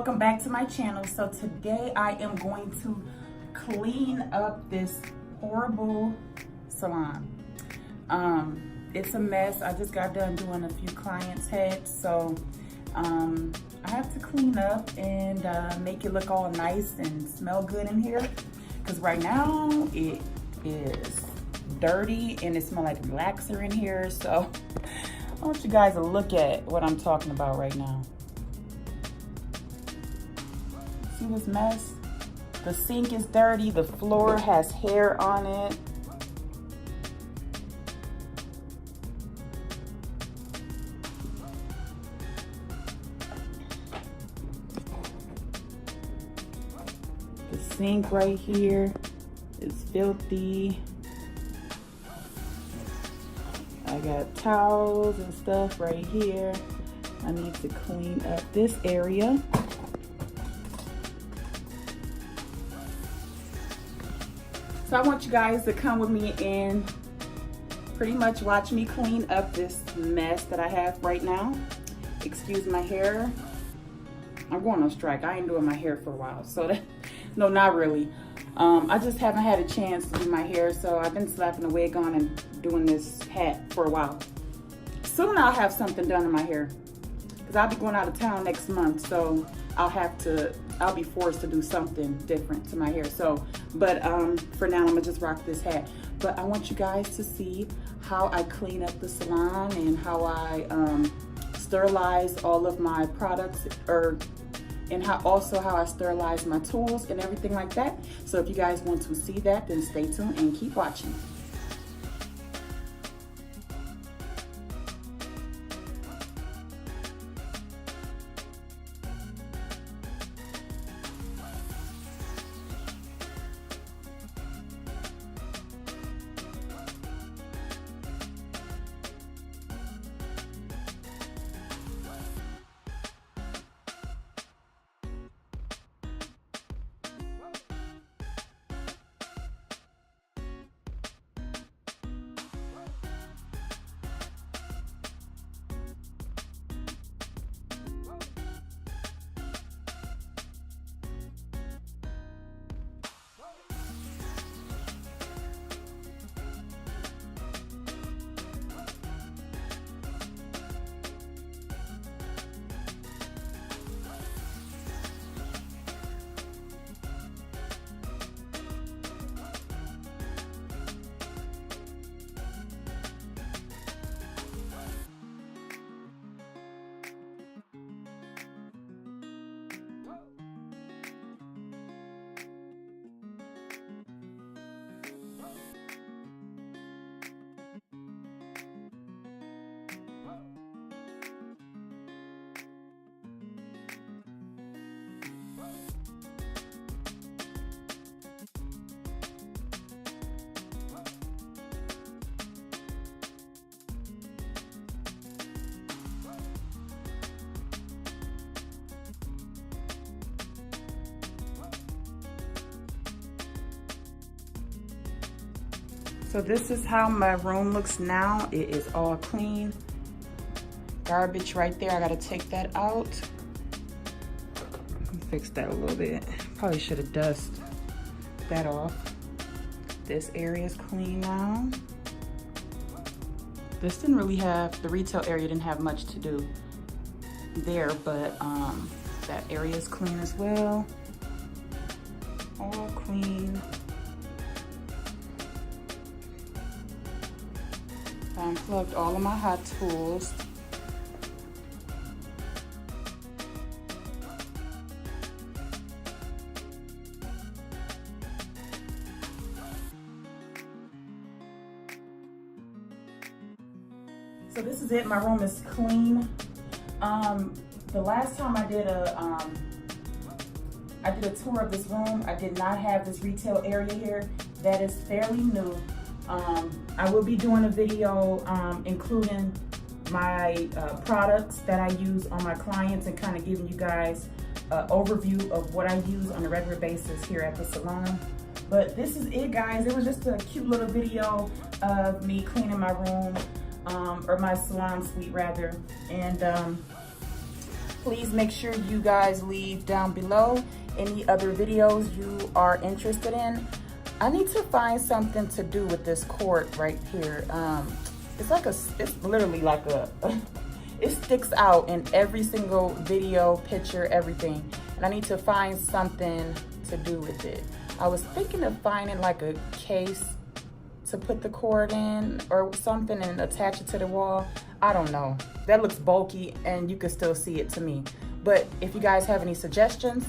welcome back to my channel. So today I am going to clean up this horrible salon. It's a mess. I just got done doing a few clients' heads, so I have to clean up and make it look all nice and smell good in here, because right now it is dirty and it smells like relaxer in here. So I want you guys to look at what I'm talking about right now. See this mess? The sink is dirty, the floor has hair on it. The sink right here is filthy. I got towels and stuff right here. I need to clean up this area. So I want you guys to come with me and pretty much watch me clean up this mess that I have right now. Excuse my hair. I'm going on strike. I ain't doing my hair for a while. So that, no, not really. I just haven't had a chance to do my hair, so I've been slapping a wig on and doing this hat for a while. Soon I'll have something done in my hair, because I'll be going out of town next month, so I'll be forced to do something different to my hair. So, but for now, I'm gonna just rock this hat. But I want you guys to see how I clean up the salon and how I sterilize all of my products, and how I sterilize my tools and everything like that. So if you guys want to see that, then stay tuned and keep watching. So this is how my room looks now. It is all clean. Garbage right there, I gotta take that out. Fix that a little bit. Probably should have dusted that off. This area is clean now. This didn't really have, the retail area didn't have much to do there, but that area is clean as well. All clean. I unplugged all of my hot tools. So this is it. My room is clean. The last time I did a tour of this room, I did not have this retail area here. That is fairly new. I will be doing a video including my products that I use on my clients and kind of giving you guys an overview of what I use on a regular basis here at the salon. But this is it, guys. It was just a cute little video of me cleaning my room, or my salon suite rather. And Please make sure you guys leave down below any other videos you are interested in. I need to find something to do with this cord right here. It's literally like it sticks out in every single video, picture, everything. And I need to find something to do with it. I was thinking of finding like a case to put the cord in or something and attach it to the wall. I don't know. That looks bulky and you can still see it to me. But if you guys have any suggestions,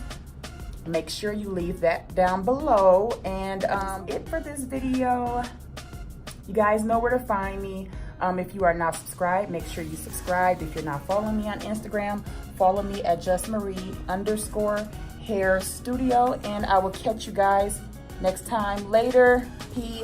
make sure you leave that down below. And it for this video. You guys know where to find me. If you are not subscribed, make sure you subscribe. If you're not following me on Instagram, follow me at Jus'Marie_hairstudio. And I will catch you guys next time. Later. Peace.